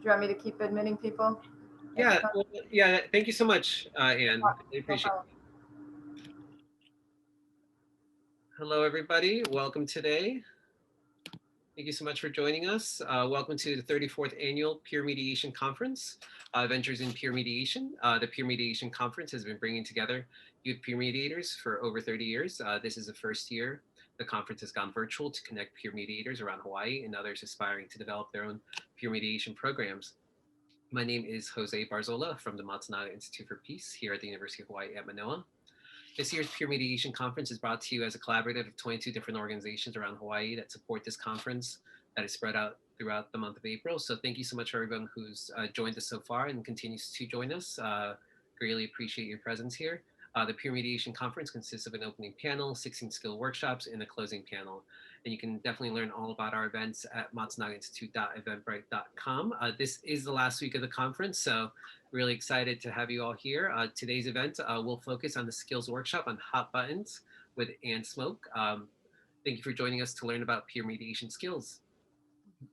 you want me to keep admitting people? Yeah, well, yeah. Thank you so much, Anne. I No appreciate problem. it. Hello, everybody. Welcome today. Thank you so much for joining us. Welcome to the 34th Annual Peer Mediation Conference, Ventures in Peer Mediation. The Peer Mediation Conference has been bringing together youth peer mediators for over 30 years. This is the first year the conference has gone virtual to connect peer mediators around Hawaii and others aspiring to develop their own peer mediation programs. My name is Jose Barzola from the Matsunaga Institute for Peace here at the University of Hawaii at Manoa. This year's Peer Mediation Conference is brought to you as a collaborative of 22 different organizations around Hawaii that support this conference that is spread out throughout the month of April. So thank you so much for everyone who's joined us so far and continues to join us. Greatly appreciate your presence here. The Peer Mediation Conference consists of an opening panel, 16 skill workshops, and a closing panel. And you can definitely learn all about our events at matsunagainstitute.eventbrite.com. This is the last week of the conference, so really excited to have you all here. Today's event will focus on the skills workshop on hot buttons with Ann Smoke. Thank you for joining us to learn about peer mediation skills.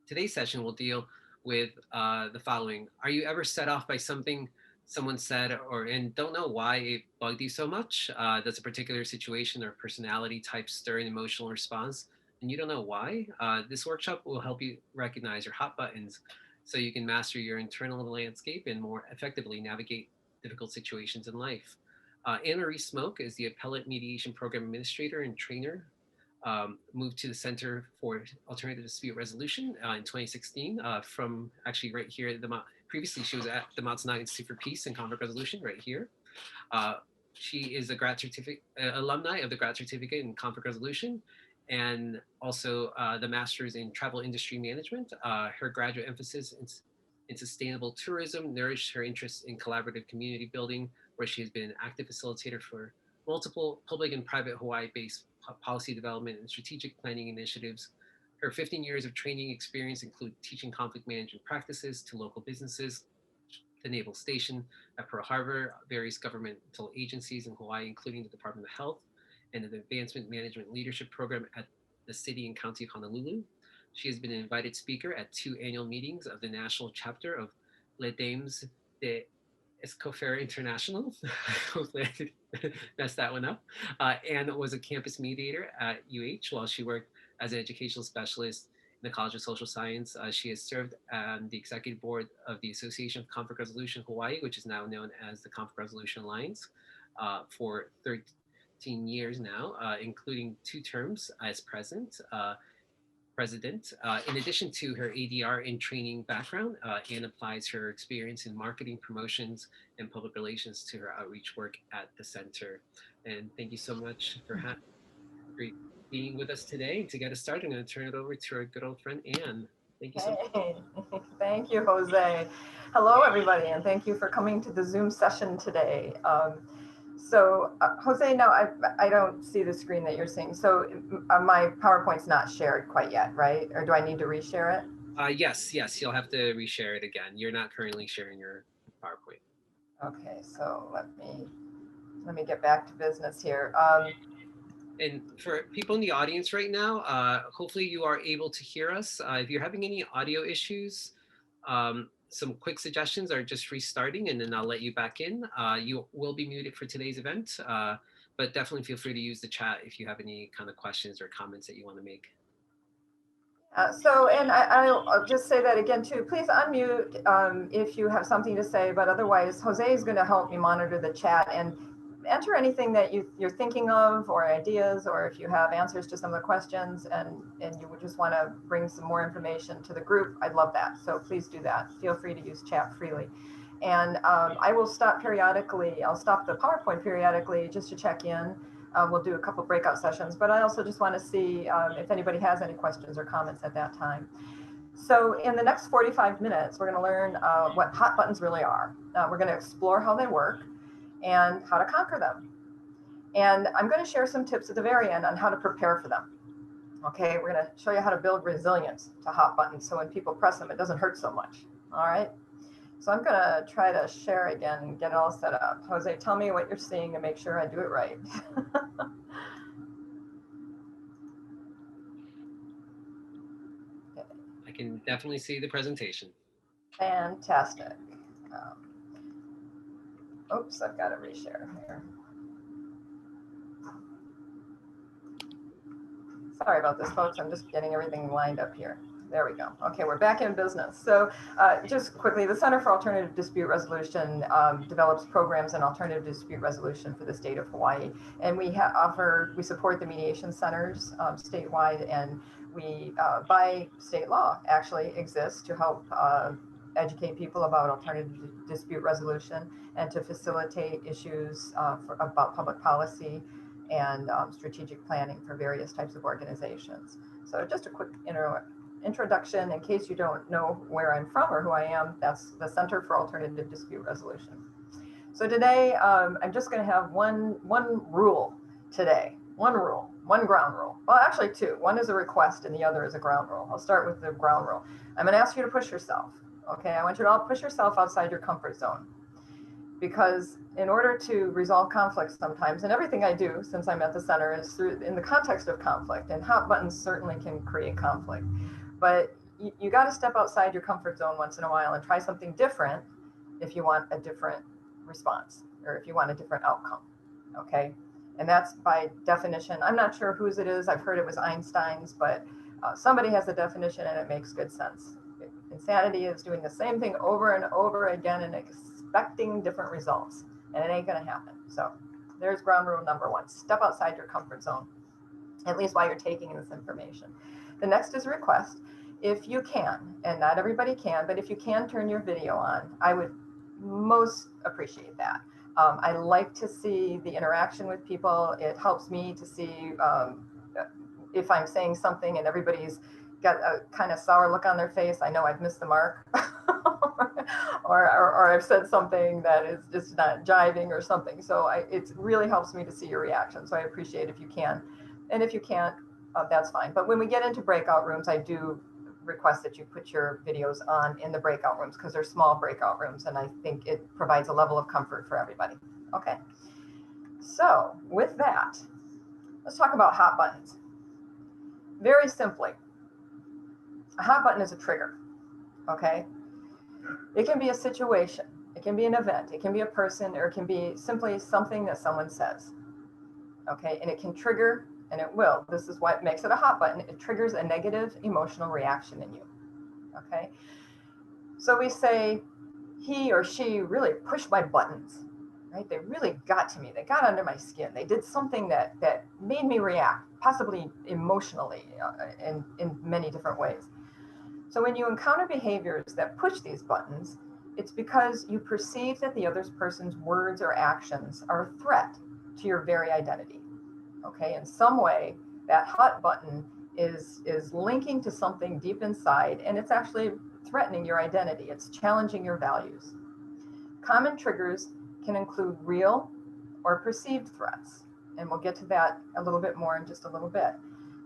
Today's session will deal with the following. Are you ever set off by something someone said and don't know why it bugged you so much? Does a particular situation or personality type stir an emotional response and you don't know why? This workshop will help you recognize your hot buttons so you can master your internal landscape and more effectively navigate difficult situations in life. Anne-Marie Smoke is the Appellate Mediation Program Administrator and Trainer, moved to the Center for Alternative Dispute Resolution in 2016 from actually right here at previously she was at the Matsunaga Institute for Peace and Conflict Resolution right here. Uh, she is a alumni of the grad certificate in conflict resolution and also the master's in travel industry management. Her graduate emphasis in sustainable tourism nourished her interest in collaborative community building, where she has been an active facilitator for multiple public and private Hawaii-based policy development and strategic planning initiatives. Her 15 years of training experience include teaching conflict management practices to local businesses, the Naval Station at Pearl Harbor, various governmental agencies in Hawaii, including the Department of Health, and the Advancement Management Leadership Program at the City and County of Honolulu. She has been an invited speaker at 2 annual meetings of the national chapter of Les Dames de Escoffier International. Hopefully I didn't mess that one up. And was a campus mediator at while she worked as an educational specialist in the College of Social Science. She has served on the executive board of the Association of Conflict Resolution Hawaii, which is now known as the Conflict Resolution Alliance, for 13 years now, including 2 terms as president. In addition to her ADR and training background, Anne applies her experience in marketing, promotions, and public relations to her outreach work at the center. And thank you so much for being with us today. To get us started, I'm going to turn it over to our good old friend Anne. Thank you so much. Hey, thank you, Jose. Hello, everybody, and thank you for coming to the Zoom session today. Jose, no, I don't see the screen that you're seeing. So my PowerPoint's not shared quite yet, right? Or do I need to reshare it? Yes, you'll have to reshare it again. You're not currently sharing your PowerPoint. Okay, so let me get back to business here. And for people in the audience right now, hopefully you are able to hear us. If you're having any audio issues, some quick suggestions are just restarting and then I'll let you back in. You will be muted for today's event, but definitely feel free to use the chat if you have any kind of questions or comments that you want to make. And I'll just say that again too. Please unmute if you have something to say, but otherwise, Jose is going to help me monitor the chat and enter anything that you're thinking of or ideas, or if you have answers to some of the questions and you would just want to bring some more information to the group, I'd love that. So please do that. Feel free to use chat freely. And I will stop periodically. I'll stop the PowerPoint periodically just to check in. We'll do a couple breakout sessions, but I also just want to see if anybody has any questions or comments at that time. So in the next 45 minutes, we're going to learn what hot buttons really are. We're going to explore how they work and how to conquer them. And I'm going to share some tips at the very end on how to prepare for them. Okay, we're going to show you how to build resilience to hot buttons so when people press them, it doesn't hurt so much. All right. So I'm going to try to share again and get it all set up. Jose, tell me what you're seeing to make sure I do it right. I can definitely see the presentation. Fantastic. Oops, I've got to reshare here. Sorry about this, folks. I'm just getting everything lined up here. There we go. Okay, we're back in business. So just quickly, the Center for Alternative Dispute Resolution develops programs in alternative dispute resolution for the state of Hawaii. And we support the mediation centers statewide, and we, by state law, actually exist to help educate people about alternative dispute resolution and to facilitate issues about public policy and strategic planning for various types of organizations. So just a quick introduction in case you don't know where I'm from or who I am. That's the Center for Alternative Dispute Resolution. So today I'm just going to have one rule today. One rule, one ground rule. Well, actually two. One is a request and the other is a ground rule. I'll start with the ground rule. I'm going to ask you to push yourself. Okay, I want you to all push yourself outside your comfort zone. Because in order to resolve conflicts sometimes, and everything I do since I'm at the center is in the context of conflict, and hot buttons certainly can create conflict. But you got to step outside your comfort zone once in a while and try something different if you want a different response or if you want a different outcome, okay? And that's by definition. I'm not sure whose it is. I've heard it was Einstein's, but somebody has a definition and it makes good sense. Insanity is doing the same thing over and over again and expecting different results, and it ain't going to happen. So there's ground rule number one. Step outside your comfort zone, at least while you're taking this information. The next is request. If you can, and not everybody can, but if you can turn your video on, I would most appreciate that. I like to see the interaction with people. It helps me to see if I'm saying something and everybody's got a kind of sour look on their face, I know I've missed the mark. or I've said something that is just not jiving or something. So it really helps me to see your reaction. So I appreciate if you can. And if you can't, that's fine. But when we get into breakout rooms, I do request that you put your videos on in the breakout rooms because they're small breakout rooms. And I think it provides a level of comfort for everybody. Okay. So with that, let's talk about hot buttons. Very simply, a hot button is a trigger, okay? It can be a situation, it can be an event, it can be a person, or it can be simply something that someone says, okay? And it can trigger, and it will. This is what makes it a hot button. It triggers a negative emotional reaction in you, okay? So we say, he or she really pushed my buttons, right? They really got to me. They got under my skin. They did something that made me react, possibly emotionally, in many different ways. So when you encounter behaviors that push these buttons, it's because you perceive that the other person's words or actions are a threat to your very identity. Okay, in some way, that hot button is linking to something deep inside, and it's actually threatening your identity. It's challenging your values. Common triggers can include real or perceived threats, and we'll get to that a little bit more in just a little bit.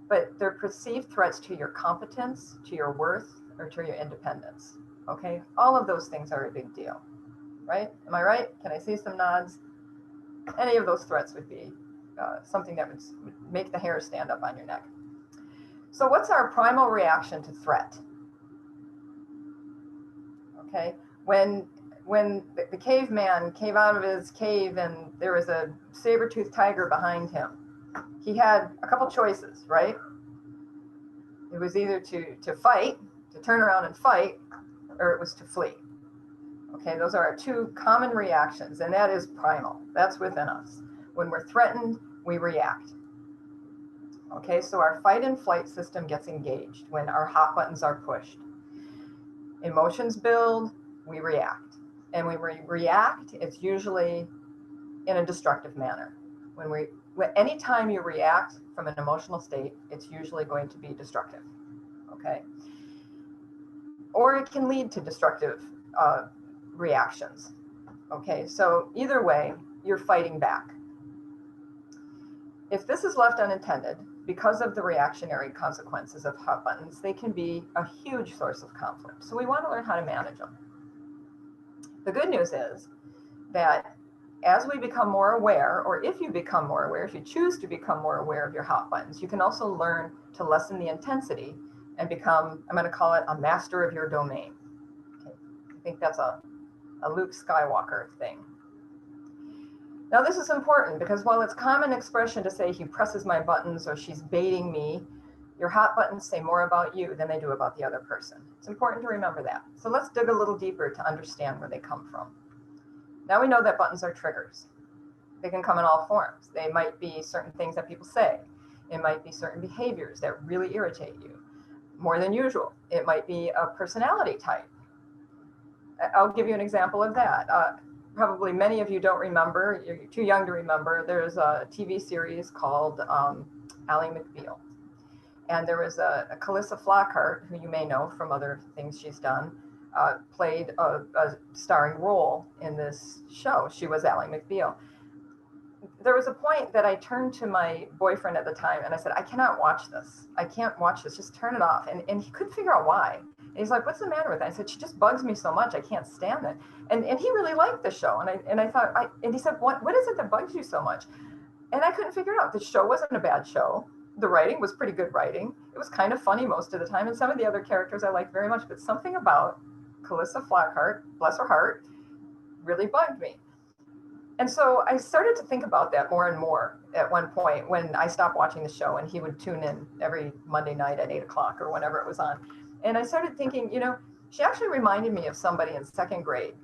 But they're perceived threats to your competence, to your worth, or to your independence, okay? All of those things are a big deal, right? Am I right? Can I see some nods? Any of those threats would be something that would make the hair stand up on your neck. So what's our primal reaction to threat? Okay, when the caveman came out of his cave and there was a saber-toothed tiger behind him, he had a couple choices, right? It was either to fight, to turn around and fight, or it was to flee. Okay, those are our two common reactions, and that is primal. That's within us. When we're threatened, we react. Okay, so our fight and flight system gets engaged when our hot buttons are pushed. Emotions build, we react. And when we react, it's usually in a destructive manner. Anytime you react from an emotional state, it's usually going to be destructive, okay? Or it can lead to destructive reactions, okay? So either way, you're fighting back. If this is left unintended, because of the reactionary consequences of hot buttons, they can be a huge source of conflict. So we want to learn how to manage them. The good news is that as we become more aware, or if you become more aware, if you choose to become more aware of your hot buttons, you can also learn to lessen the intensity and become, I'm going to call it a master of your domain. Okay. think that's a Luke Skywalker thing. Now this is important because while it's common expression to say he presses my buttons or she's baiting me, your hot buttons say more about you than they do about the other person. It's important to remember that. So let's dig a little deeper to understand where they come from. Now we know that buttons are triggers. They can come in all forms. They might be certain things that people say. It might be certain behaviors that really irritate you more than usual. It might be a personality type. I'll give you an example of that. Probably many of you don't remember, you're too young to remember, there's a TV series called Ally McBeal. And there was a Calissa Flockhart, who you may know from other things she's done, played a starring role in this show. She was Ally McBeal. There was a point that I turned to my boyfriend at the time and I said, I cannot watch this. I can't watch this, just turn it off. And he couldn't figure out why. And he's like, what's the matter with it? I said, she just bugs me so much, I can't stand it. And he really liked the show. And I thought, and he said, what is it that bugs you so much? And I couldn't figure it out. The show wasn't a bad show. The writing was pretty good writing. It was kind of funny most of the time. And some of the other characters I liked very much, but something about Calissa Flockhart, bless her heart, really bugged me. And so I started to think about that more and more at one point when I stopped watching the show and he would tune in every Monday night at 8 o'clock or whenever it was on. And I started thinking, you know, she actually reminded me of somebody in second grade.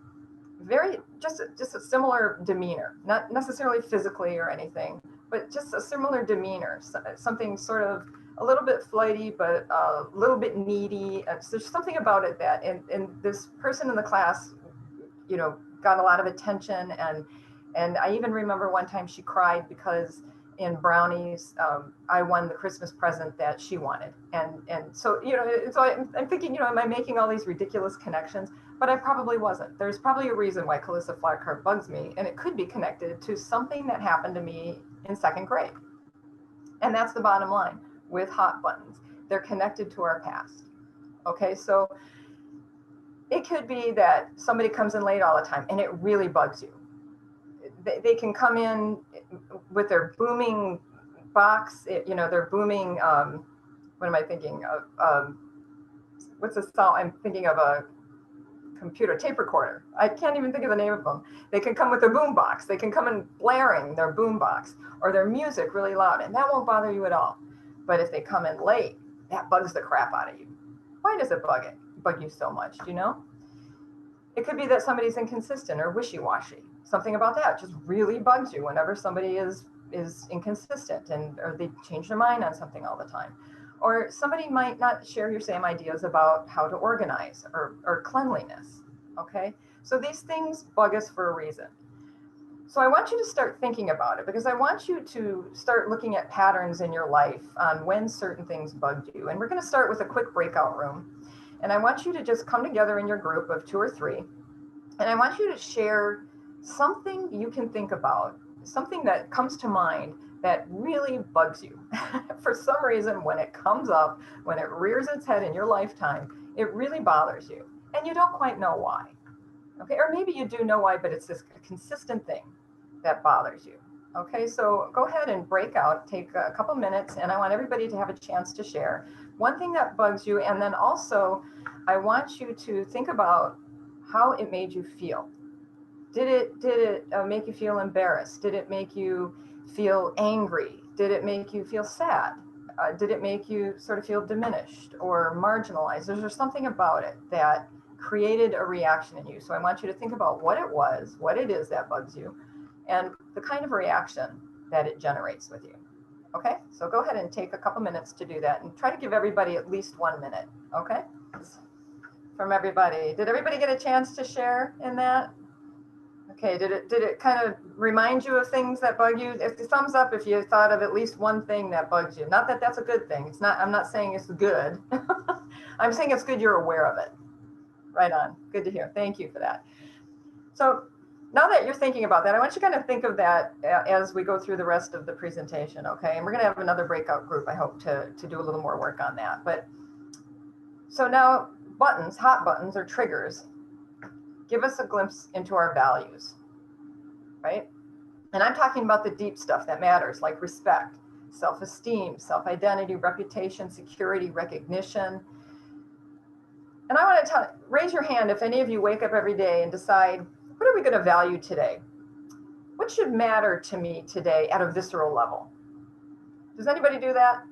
Very, just a similar demeanor, not necessarily physically or anything, but just a similar demeanor, something sort of a little bit flighty, but a little bit needy. There's something about it that, and this person in the class, you know, got a lot of attention. And I even remember one time she cried because in brownies, I won the Christmas present that she wanted. And so, you know, so I'm thinking, you know, am I making all these ridiculous connections? But I probably wasn't. There's probably a reason why Calissa Flockhart bugs me, and it could be connected to something that happened to me in second grade. And that's the bottom line with hot buttons. They're connected to our past. Okay, so it could be that somebody comes in late all the time and it really bugs you. They can come in with their booming box, you know, their booming, what am I thinking of? What's the sound? I'm thinking of a computer tape recorder. I can't even think of the name of them. They can come with their boom box. They can come in blaring their boom box or their music really loud, and that won't bother you at all. But if they come in late, that bugs the crap out of you. Why does it bug you so much? Do you know? It could be that somebody's inconsistent or wishy-washy. Something about that just really bugs you whenever somebody is inconsistent or they change their mind on something all the time. Or somebody might not share your same ideas about how to organize or cleanliness, okay? So these things bug us for a reason. So I want you to start thinking about it because I want you to start looking at patterns in your life on when certain things bugged you. And we're gonna start with a quick breakout room. And I want you to just come together in your group of 2 or 3. And I want you to share something you can think about, something that comes to mind that really bugs you. For some reason, when it comes up, when it rears its head in your lifetime, it really bothers you. And you don't quite know why. Okay, or maybe you do know why, but it's this consistent thing that bothers you. Okay, so go ahead and break out, take a couple minutes, and I want everybody to have a chance to share one thing that bugs you. And then also, I want you to think about how it made you feel. Did it make you feel embarrassed? Did it make you feel angry? Did it make you feel sad? Did it make you sort of feel diminished or marginalized? Is there something about it that created a reaction in you? So I want you to think about what it was, what it is that bugs you, and the kind of reaction that it generates with you. Okay, so go ahead and take a couple minutes to do that and try to give everybody at least 1 minute, okay? From everybody. Did everybody get a chance to share in that? Okay, did it kind of remind you of things that bug you? If the thumbs up if you thought of at least one thing that bugs you. Not that that's a good thing. It's not, I'm not saying it's good. I'm saying it's good you're aware of it. Right on. Good to hear. Thank you for that. So now that you're thinking about that, I want you to kind of think of that as we go through the rest of the presentation, okay? And we're going to have another breakout group, I hope, to do a little more work on that. But so now buttons, hot buttons or triggers, give us a glimpse into our values, right? And I'm talking about the deep stuff that matters, like respect, self-esteem, self-identity, reputation, security, recognition. And I want to raise your hand if any of you wake up every day and decide, what are we going to value today? What should matter to me today at a visceral level? Does anybody do that?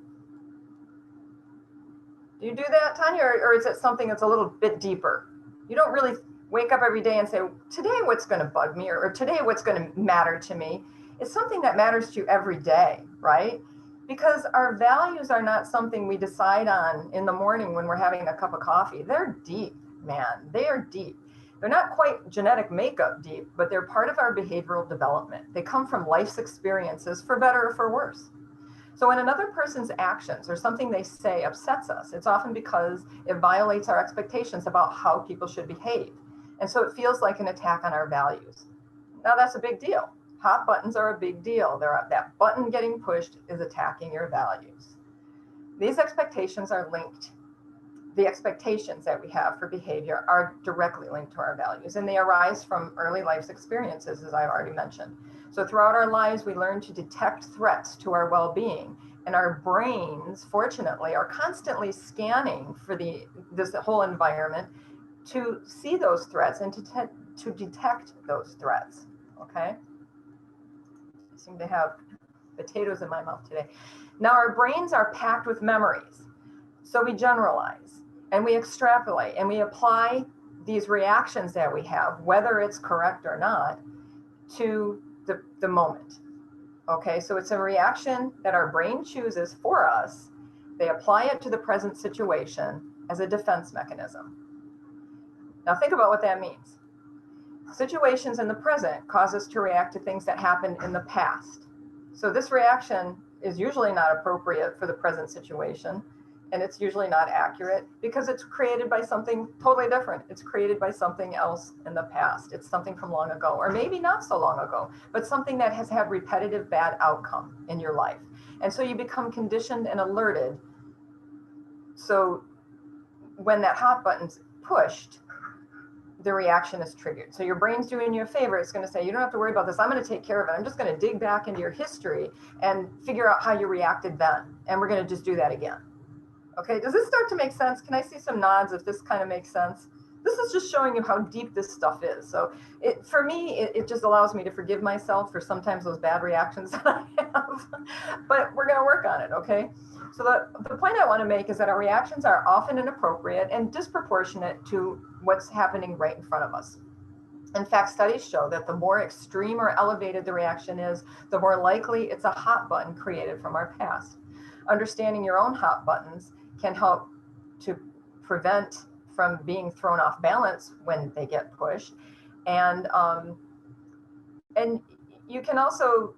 Do you do that, Tanya, or is it something that's a little bit deeper? You don't really wake up every day and say, today what's going to bug me, or today what's going to matter to me. It's something that matters to you every day, right? Because our values are not something we decide on in the morning when we're having a cup of coffee. They're deep, man. They are deep. They're not quite genetic makeup deep, but they're part of our behavioral development. They come from life's experiences, for better or for worse. So when another person's actions or something they say upsets us, it's often because it violates our expectations about how people should behave. And so it feels like an attack on our values. Now that's a big deal. Hot buttons are a big deal. That button getting pushed is attacking your values. These expectations are linked. The expectations that we have for behavior are directly linked to our values, and they arise from early life's experiences, as I've already mentioned. So throughout our lives, we learn to detect threats to our well-being, and our brains, fortunately, are constantly scanning for this whole environment to see those threats and to detect those threats, okay? I seem to have potatoes in my mouth today. Now, our brains are packed with memories. So we generalize and we extrapolate and we apply these reactions that we have, whether it's correct or not, to the moment. Okay, so it's a reaction that our brain chooses for us. They apply it to the present situation as a defense mechanism. Now think about what that means. Situations in the present cause us to react to things that happened in the past. So this reaction is usually not appropriate for the present situation, and it's usually not accurate because it's created by something totally different. It's created by something else in the past. It's something from long ago, or maybe not so long ago, but something that has had repetitive bad outcome in your life. And so you become conditioned and alerted. So when that hot button's pushed, the reaction is triggered. So your brain's doing you a favor. It's going to say, you don't have to worry about this. I'm going to take care of it. I'm just going to dig back into your history and figure out how you reacted then. And we're going to just do that again. Okay, does this start to make sense? Can I see some nods if this kind of makes sense? This is just showing you how deep this stuff is. So for me, it just allows me to forgive myself for sometimes those bad reactions that I have. But we're going to work on it, okay? So the point I want to make is that our reactions are often inappropriate and disproportionate to what's happening right in front of us. In fact, studies show that the more extreme or elevated the reaction is, the more likely it's a hot button created from our past. Understanding your own hot buttons can help to prevent from being thrown off balance when they get pushed. And you can also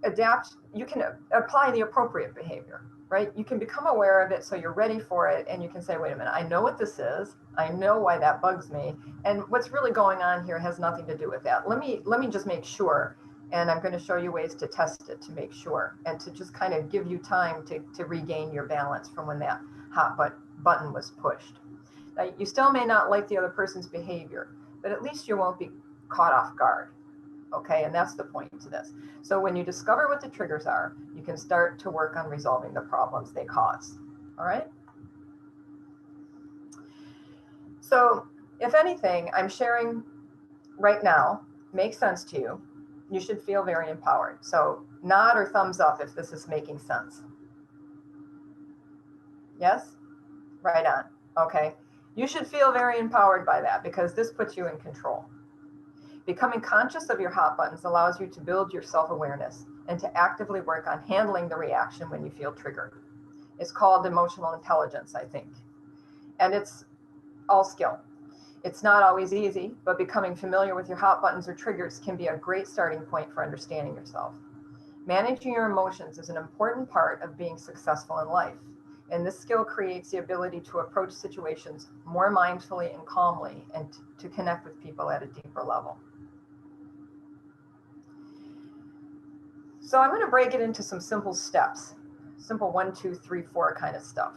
adapt, you can apply the appropriate behavior, right? You can become aware of it so you're ready for it, and you can say, wait a minute, I know what this is. I know why that bugs me. And what's really going on here has nothing to do with that. Let me just make sure. And I'm going to show you ways to test it to make sure, and to just kind of give you time to regain your balance from when that hot button was pushed. Now, you still may not like the other person's behavior, but at least you won't be caught off guard. Okay, and that's the point to this. So when you discover what the triggers are, you can start to work on resolving the problems they cause. All right? So if anything, I'm sharing right now makes sense to you, you should feel very empowered. So nod or thumbs up if this is making sense. Yes? Right on. Okay. You should feel very empowered by that because this puts you in control. Becoming conscious of your hot buttons allows you to build your self-awareness and to actively work on handling the reaction when you feel triggered. It's called emotional intelligence, I think. And it's all skill. It's not always easy, but becoming familiar with your hot buttons or triggers can be a great starting point for understanding yourself. Managing your emotions is an important part of being successful in life. And this skill creates the ability to approach situations more mindfully and calmly, and to connect with people at a deeper level. So I'm going to break it into some simple steps, simple 1, 2, 3, 4 kind of stuff.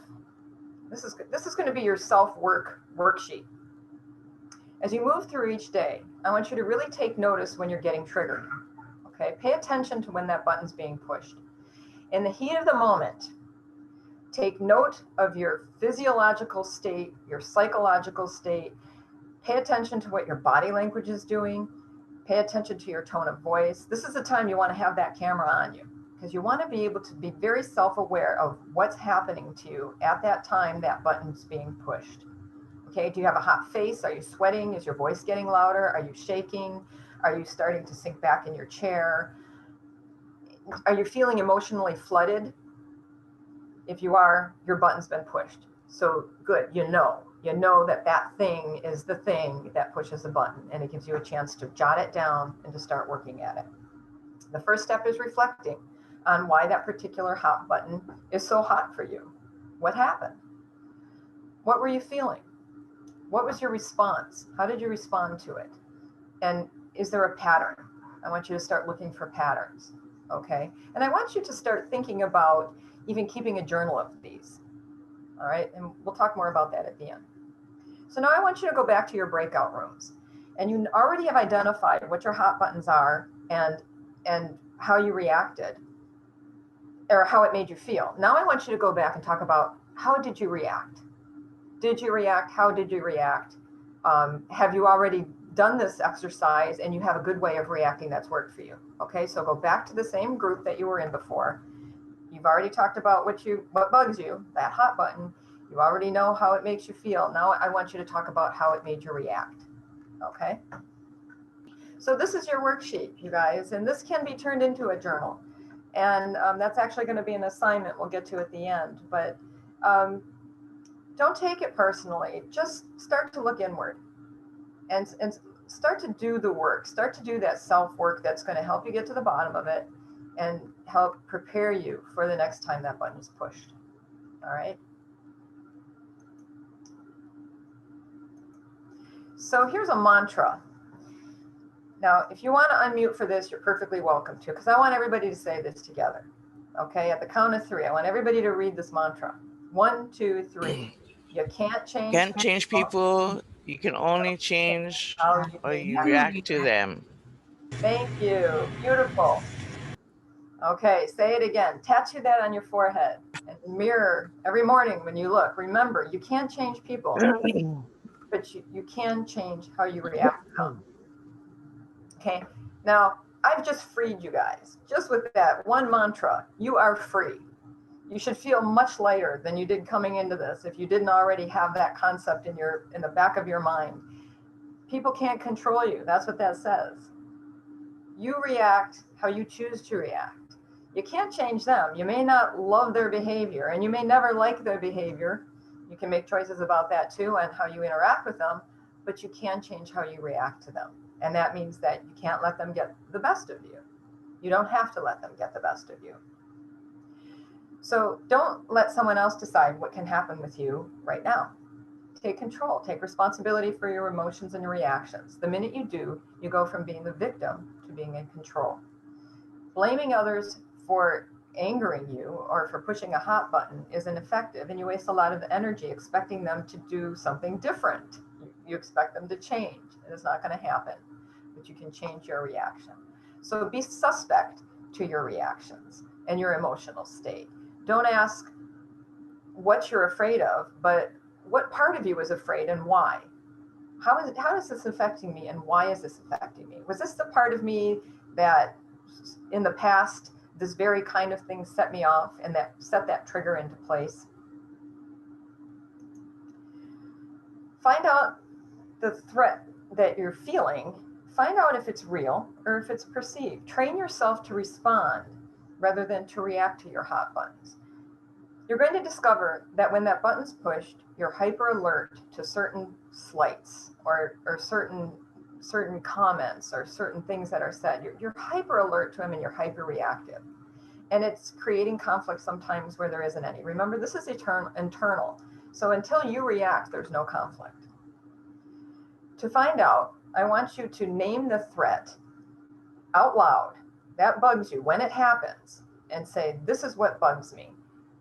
This is going to be your SelfWork worksheet. As you move through each day, I want you to really take notice when you're getting triggered. Okay, pay attention to when that button's being pushed. In the heat of the moment, Take note of your physiological state, your psychological state. Pay attention to what your body language is doing. Pay attention to your tone of voice. This is the time you want to have that camera on you, because you want to be able to be very self-aware of what's happening to you at that time that button's being pushed. Okay, do you have a hot face? Are you sweating? Is your voice getting louder? Are you shaking? Are you starting to sink back in your chair? Are you feeling emotionally flooded? If you are, your button's been pushed. So good, you know that that thing is the thing that pushes the button, and it gives you a chance to jot it down and to start working at it. The first step is reflecting on why that particular hot button is so hot for you. What happened? What were you feeling? What was your response? How did you respond to it? And is there a pattern? I want you to start looking for patterns, okay? And I want you to start thinking about even keeping a journal of these, all right? And we'll talk more about that at the end. So now I want you to go back to your breakout rooms, and you already have identified what your hot buttons are and how you reacted, or how it made you feel. Now I want you to go back and talk about, how did you react? Did you react? How did you react? Have you already done this exercise and you have a good way of reacting that's worked for you? Okay, so go back to the same group that you were in before. You've already talked about what bugs you, that hot button. You already know how it makes you feel. Now I want you to talk about how it made you react. Okay? So this is your worksheet, you guys, and this can be turned into a journal. And that's actually going to be an assignment we'll get to at the end. But don't take it personally. Just start to look inward and start to do the work. Start to do that self-work that's going to help you get to the bottom of it and help prepare you for the next time that button is pushed. All right? So here's a mantra. Now, if you want to unmute for this, you're perfectly welcome to, because I want everybody to say this together. Okay, at the count of 3, I want everybody to read this mantra. 1, 2, 3. You can't change people. You can only change how you react to them. Thank you. Beautiful. Okay, say it again. Tattoo that on your forehead and mirror every morning when you look. Remember, you can't change people, but you can change how you react to them. Okay, now I've just freed you guys. Just with that one mantra, you are free. You should feel much lighter than you did coming into this if you didn't already have that concept in the back of your mind. People can't control you. That's what that says. You react how you choose to react. You can't change them. You may not love their behavior, and you may never like their behavior. You can make choices about that too and how you interact with them, but you can change how you react to them. And that means that you can't let them get the best of you. You don't have to let them get the best of you. So don't let someone else decide what can happen with you right now. Take control, take responsibility for your emotions and your reactions. The minute you do, you go from being the victim to being in control. Blaming others for angering you or for pushing a hot button is ineffective, and you waste a lot of energy expecting them to do something different. You expect them to change, and it's not going to happen, but you can change your reaction. So be suspect to your reactions and your emotional state. Don't ask what you're afraid of, but what part of you is afraid and why? How is this affecting me, and why is this affecting me? Was this the part of me that in the past, this very kind of thing set me off and that set that trigger into place? Find out the threat that you're feeling. Find out if it's real or if it's perceived. Train yourself to respond rather than to react to your hot buttons. You're going to discover that when that button's pushed, you're hyper alert to certain slights or certain comments or certain things that are said. You're hyper alert to them and you're hyper reactive. And it's creating conflict sometimes where there isn't any. Remember, this is internal. So until you react, there's no conflict. To find out, I want you to name the threat out loud that bugs you when it happens and say, this is what bugs me.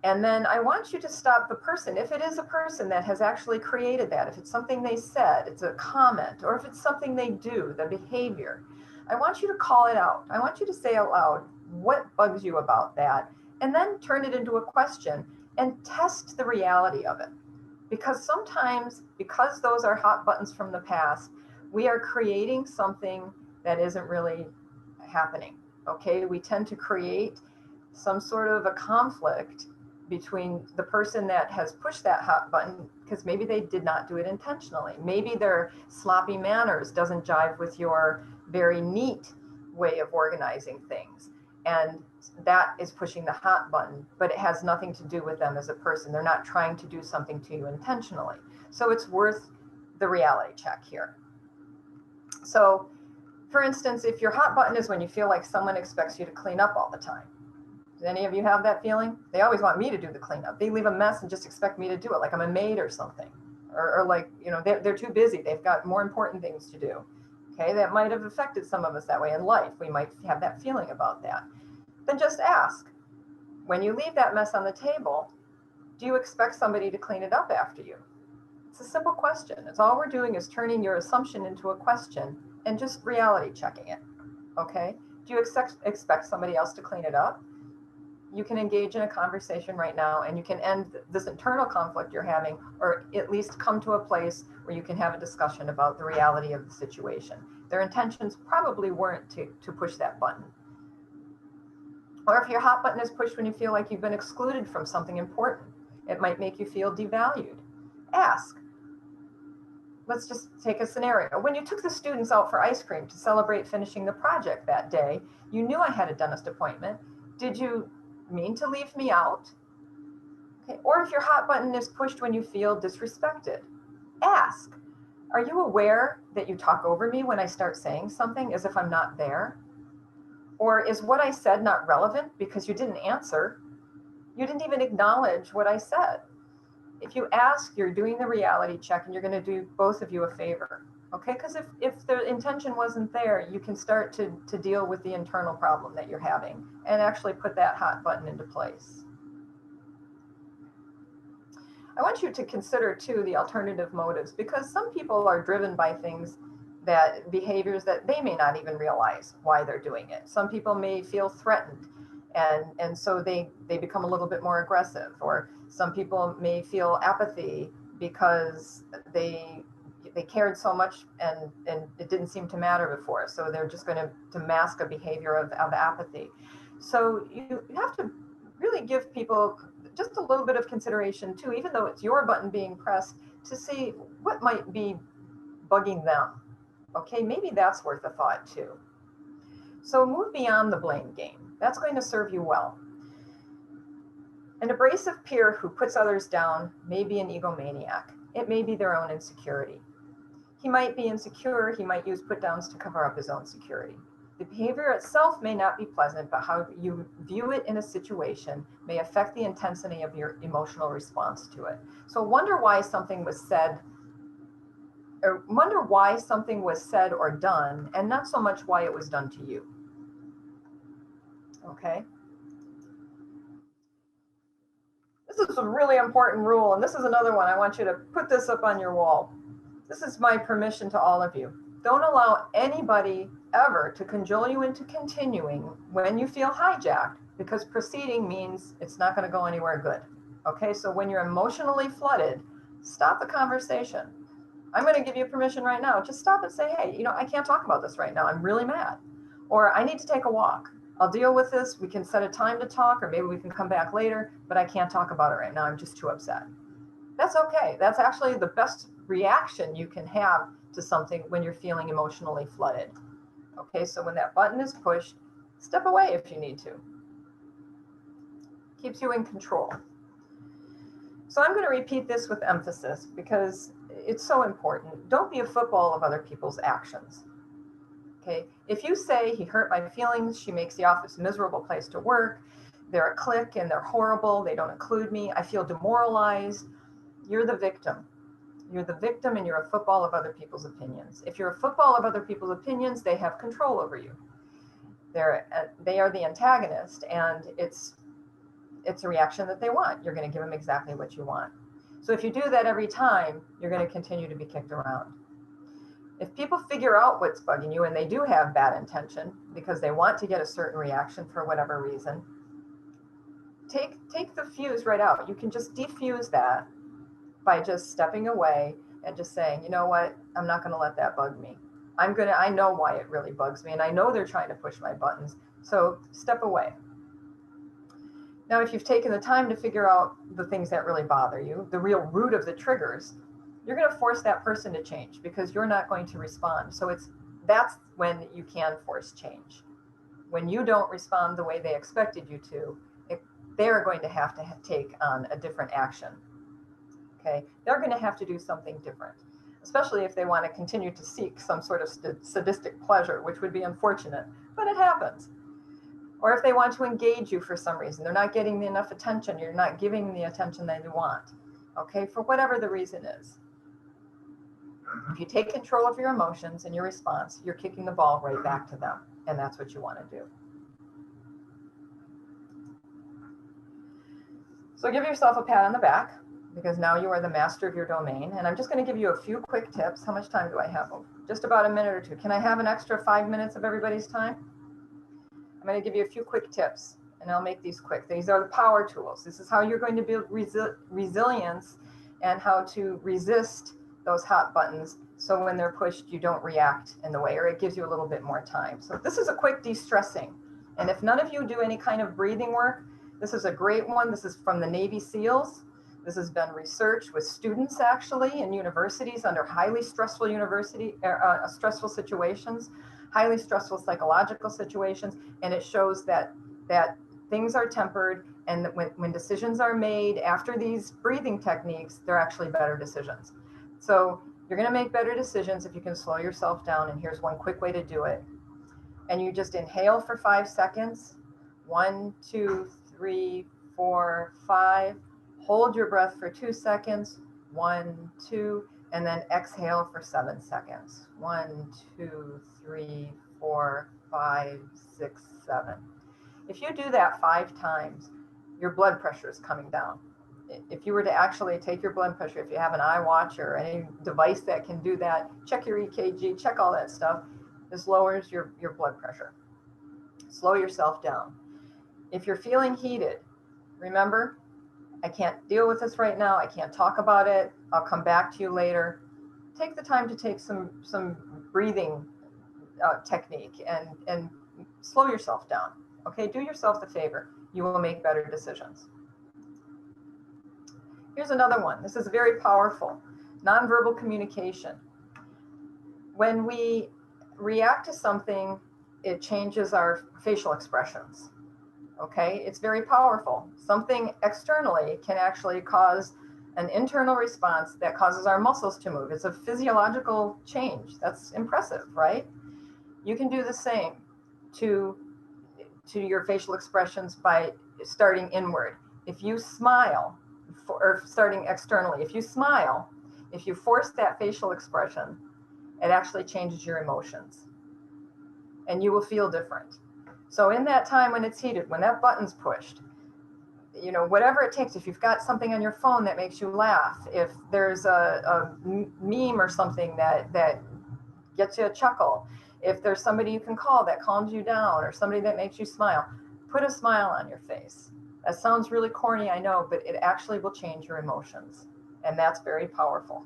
And then I want you to stop the person. If it is a person that has actually created that, if it's something they said, it's a comment, or if it's something they do, the behavior, I want you to call it out. I want you to say out loud what bugs you about that, and then turn it into a question and test the reality of it. Because sometimes, because those are hot buttons from the past, we are creating something that isn't really happening. Okay, we tend to create some sort of a conflict between the person that has pushed that hot button, because maybe they did not do it intentionally. Maybe their sloppy manners doesn't jive with your very neat way of organizing things. And that is pushing the hot button, but it has nothing to do with them as a person. They're not trying to do something to you intentionally. So it's worth the reality check here. So for instance, if your hot button is when you feel like someone expects you to clean up all the time. Do any of you have that feeling? They always want me to do the cleanup. They leave a mess and just expect me to do it, like I'm a maid or something. Or like, you know, they're too busy. They've got more important things to do. Okay, that might have affected some of us that way in life. We might have that feeling about that. Then just ask, when you leave that mess on the table, do you expect somebody to clean it up after you? It's a simple question. It's all we're doing is turning your assumption into a question and just reality checking it. Okay, do you expect somebody else to clean it up? You can engage in a conversation right now and you can end this internal conflict you're having, or at least come to a place where you can have a discussion about the reality of the situation. Their intentions probably weren't to push that button. Or if your hot button is pushed when you feel like you've been excluded from something important, it might make you feel devalued. Ask. Let's just take a scenario. When you took the students out for ice cream to celebrate finishing the project that day, you knew I had a dentist appointment. Did you mean to leave me out? Okay. Or if your hot button is pushed when you feel disrespected, ask, are you aware that you talk over me when I start saying something as if I'm not there? Or is what I said not relevant because you didn't answer? You didn't even acknowledge what I said. If you ask, you're doing the reality check and you're going to do both of you a favor. Okay, because if the intention wasn't there, you can start to deal with the internal problem that you're having and actually put that hot button into place. I want you to consider too the alternative motives, because some people are driven by things, that behaviors that they may not even realize why they're doing it. Some people may feel threatened and so they become a little bit more aggressive, or some people may feel apathy because they cared so much and it didn't seem to matter before. So they're just going to mask a behavior of apathy. So you have to really give people just a little bit of consideration too, even though it's your button being pressed, to see what might be bugging them. Okay, maybe that's worth a thought too. So move beyond the blame game. That's going to serve you well. An abrasive peer who puts others down may be an egomaniac. It may be their own insecurity. He might be insecure. He might use put downs to cover up his own security. The behavior itself may not be pleasant, but how you view it in a situation may affect the intensity of your emotional response to it. So wonder why something was said, or wonder why something was said or done, and not so much why it was done to you. Okay. This is a really important rule, and this is another one. I want you to put this up on your wall. This is my permission to all of you. Don't allow anybody ever to cajole you into continuing when you feel hijacked, because proceeding means it's not going to go anywhere good. Okay, so when you're emotionally flooded, stop the conversation. I'm going to give you permission right now. Just stop and say, hey, I can't talk about this right now. I'm really mad. Or I need to take a walk. I'll deal with this. We can set a time to talk, or maybe we can come back later, but I can't talk about it right now. I'm just too upset. That's okay. That's actually the best reaction you can have to something when you're feeling emotionally flooded. Okay, so when that button is pushed, step away if you need to. Keeps you in control. So I'm going to repeat this with emphasis because it's so important. Don't be a football of other people's actions. Okay, if you say he hurt my feelings, she makes the office a miserable place to work, they're a clique and they're horrible, they don't include me, I feel demoralized, you're the victim. You're the victim and you're a football of other people's opinions. If you're a football of other people's opinions, they have control over you. They are the antagonist, and it's a reaction that they want. You're going to give them exactly what you want. So if you do that every time, you're going to continue to be kicked around. If people figure out what's bugging you, and they do have bad intention because they want to get a certain reaction for whatever reason, take the fuse right out. You can just defuse that by just stepping away and just saying, you know what, I'm not going to let that bug me. I know why it really bugs me, and I know they're trying to push my buttons. So step away. Now, if you've taken the time to figure out the things that really bother you, the real root of the triggers, you're going to force that person to change because you're not going to respond. So that's when you can force change. When you don't respond the way they expected you to, they're going to have to take on a different action. Okay, they're going to have to do something different, especially if they want to continue to seek some sort of sadistic pleasure, which would be unfortunate, but it happens. Or if they want to engage you for some reason, they're not getting enough attention, you're not giving the attention that they want, okay, for whatever the reason is. If you take control of your emotions and your response, you're kicking the ball right back to them, and that's what you want to do. So give yourself a pat on the back, because now you are the master of your domain. And I'm just going to give you a few quick tips. How much time do I have? Just about a minute or two. Can I have an extra 5 minutes of everybody's time? I'm going to give you a few quick tips, and I'll make these quick. These are the power tools. This is how you're going to build resilience and how to resist those hot buttons, so when they're pushed, you don't react in the way, or it gives you a little bit more time. So this is a quick de-stressing. And if none of you do any kind of breathing work, this is a great one. This is from the Navy SEALs. This has been researched with students actually in universities under highly stressful stressful situations, highly stressful psychological situations, and it shows that things are tempered, and that when decisions are made after these breathing techniques, they're actually better decisions. So you're going to make better decisions if you can slow yourself down, and here's one quick way to do it. And you just inhale for 5 seconds. 1, 2, 3, 4, 5. Hold your breath for 2 seconds. 1, 2, and then exhale for 7 seconds. 1, 2, 3, 4, 5, 6, 7. If you do that 5 times, your blood pressure is coming down. If you were to actually take your blood pressure, if you have an iWatch or any device that can do that, check your EKG, check all that stuff, this lowers your blood pressure. Slow yourself down. If you're feeling heated, remember, I can't deal with this right now. I can't talk about it. I'll come back to you later. Take the time to take some breathing technique and slow yourself down. Okay, do yourself the favor. You will make better decisions. Here's another one. This is very powerful. Nonverbal communication. When we react to something, it changes our facial expressions. Okay, it's very powerful. Something externally can actually cause an internal response that causes our muscles to move. It's a physiological change. That's impressive, right? You can do the same to your facial expressions by starting inward. If you smile, or starting externally, if you smile, if you force that facial expression, it actually changes your emotions, and you will feel different. So in that time when it's heated, when that button's pushed, you know, whatever it takes, if you've got something on your phone that makes you laugh, if there's a meme or something that gets you a chuckle, if there's somebody you can call that calms you down, or somebody that makes you smile, put a smile on your face. That sounds really corny, I know, but it actually will change your emotions, and that's very powerful.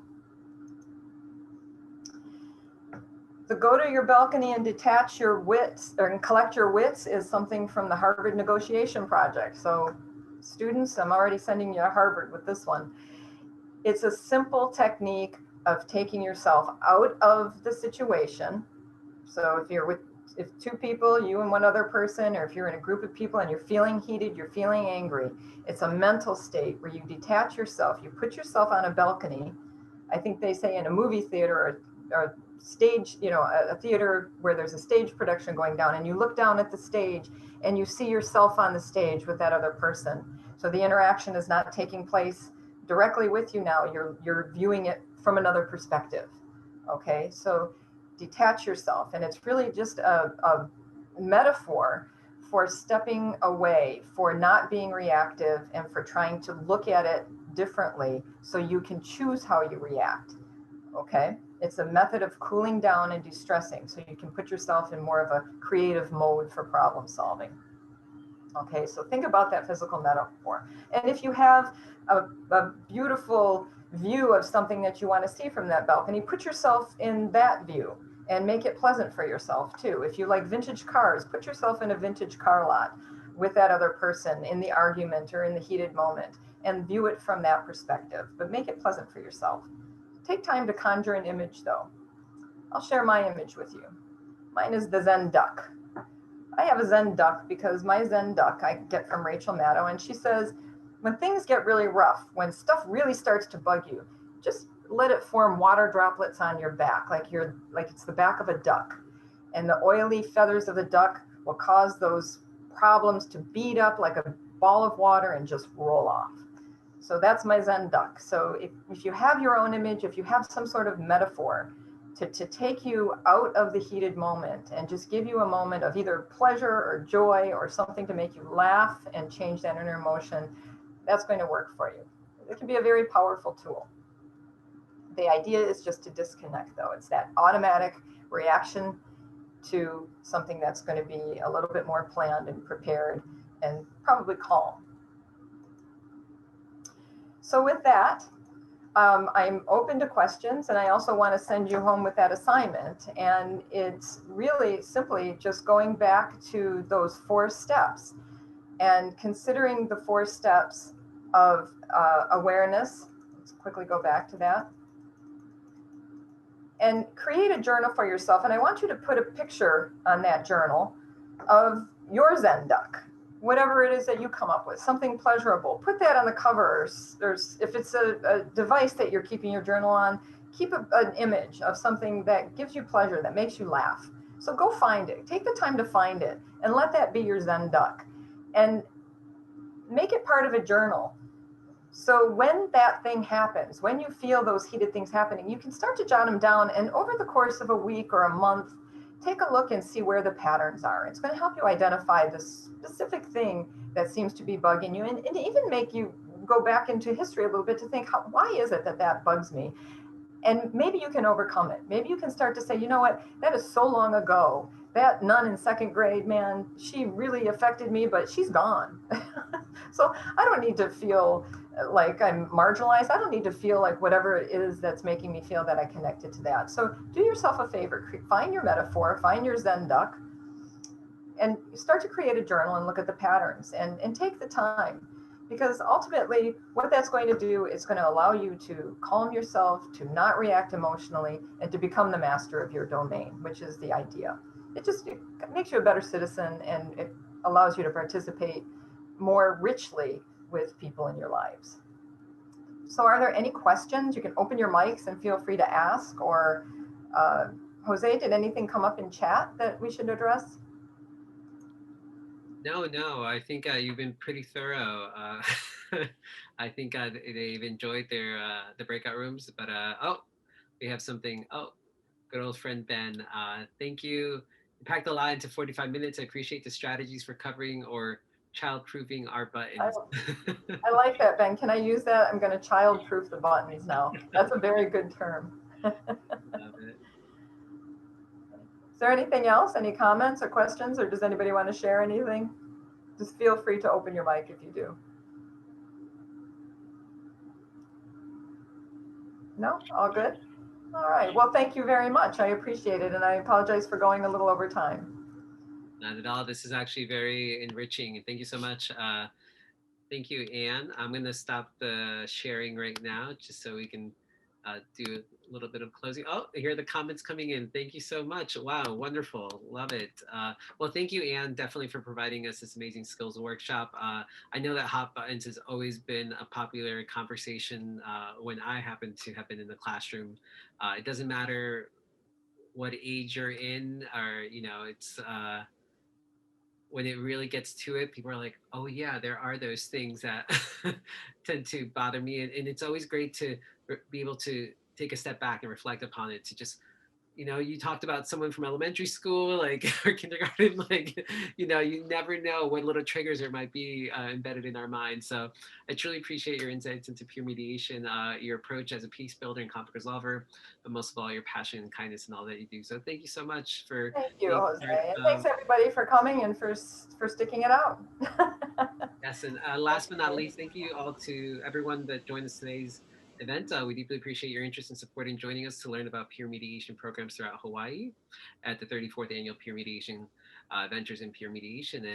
The go to your balcony and detach your wits, or collect your wits, is something from the Harvard Negotiation Project. So students, I'm already sending you to Harvard with this one. It's a simple technique of taking yourself out of the situation. So if 2 people, you and one other person, or if you're in a group of people and you're feeling heated, you're feeling angry, it's a mental state where you detach yourself. You put yourself on a balcony. I think they say in a movie theater or stage, you know, a theater where there's a stage production going down, and you look down at the stage and you see yourself on the stage with that other person. So the interaction is not taking place directly with you now. You're viewing it from another perspective. Okay, so detach yourself, and it's really just a metaphor for stepping away, for not being reactive, and for trying to look at it differently so you can choose how you react. Okay, it's a method of cooling down and de-stressing, so you can put yourself in more of a creative mode for problem solving. Okay, so think about that physical metaphor. And if you have a beautiful view of something that you want to see from that balcony, put yourself in that view and make it pleasant for yourself too. If you like vintage cars, put yourself in a vintage car lot with that other person in the argument or in the heated moment and view it from that perspective, but make it pleasant for yourself. Take time to conjure an image though. I'll share my image with you. Mine is the Zen Duck. I have a Zen Duck because my Zen Duck I get from Rachel Maddow, and she says, when things get really rough, when stuff really starts to bug you, just let it form water droplets on your back, like it's the back of a duck. And the oily feathers of the duck will cause those problems to beat up like a ball of water and just roll off. So that's my Zen Duck. So if you have your own image, if you have some sort of metaphor, to take you out of the heated moment and just give you a moment of either pleasure or joy or something to make you laugh and change that inner emotion, that's going to work for you. It can be a very powerful tool. The idea is just to disconnect though. It's that automatic reaction to something that's going to be a little bit more planned and prepared and probably calm. So with that, I'm open to questions, and I also want to send you home with that assignment. And it's really simply just going back to those 4 steps and considering the 4 steps of awareness. Let's quickly go back to that. And create a journal for yourself. And I want you to put a picture on that journal of your Zen Duck. Whatever it is that you come up with, something pleasurable, put that on the cover. If it's a device that you're keeping your journal on, keep an image of something that gives you pleasure, that makes you laugh. So go find it. Take the time to find it and let that be your Zen Duck. And make it part of a journal. So when that thing happens, when you feel those heated things happening, you can start to jot them down. And over the course of a week or a month, take a look and see where the patterns are. It's going to help you identify the specific thing that seems to be bugging you, and even make you go back into history a little bit to think, why is it that bugs me? And maybe you can overcome it. Maybe you can start to say, you know what, that is so long ago. That nun in 2nd grade, man, she really affected me, but she's gone. So I don't need to feel like I'm marginalized. I don't need to feel like whatever it is that's making me feel that I connected to that. So do yourself a favor, find your metaphor, find your Zen Duck, and start to create a journal and look at the patterns and take the time. Because ultimately, what that's going to do is going to allow you to calm yourself, to not react emotionally, and to become the master of your domain, which is the idea. It makes you a better citizen, and it allows you to participate more richly with people in your lives. So are there any questions? You can open your mics and feel free to ask. Or Jose, did anything come up in chat that we should address? No, I think you've been pretty thorough. I think they've enjoyed the breakout rooms, but oh, we have something. Oh, good old friend Ben. Thank you. You packed a lot into 45 minutes. I appreciate the strategies for covering or child-proofing our buttons. I like that, Ben. Can I use that? I'm going to child-proof the buttons now. That's a very good term. Love it. Is there anything else? Any comments or questions, or does anybody want to share anything? Just feel free to open your mic if you do. No? All good? All right. Well, thank you very much. I appreciate it. And I apologize for going a little over time. Not at all. This is actually very enriching. Thank you so much. Thank you, Anne. I'm going to stop the sharing right now just so we can do a little bit of closing. Oh, here are the comments coming in. Thank you so much. Wow, wonderful. Love it. Well, thank you, Anne, definitely for providing us this amazing skills workshop. I know that hot buttons has always been a popular conversation when I happen to have been in the classroom. It doesn't matter what age you're in, or, it's when it really gets to it, people are like, oh yeah, there are those things that tend to bother me. And it's always great to be able to take a step back and reflect upon it, to just, you talked about someone from elementary school, like or kindergarten, like, you never know what little triggers there might be embedded in our minds. So I truly appreciate your insights into peer mediation, your approach as a peace builder and conflict resolver, but most of all, your passion and kindness and all that you do. So thank you so much for Thank you, being Jose. part And thanks everybody for coming and for sticking it out. Yes, and last but not least, thank you all to everyone that joined us today's event. We deeply appreciate your interest in supporting joining us to learn about peer mediation programs throughout Hawaii at the 34th Annual Peer Mediation Ventures in Peer Mediation. And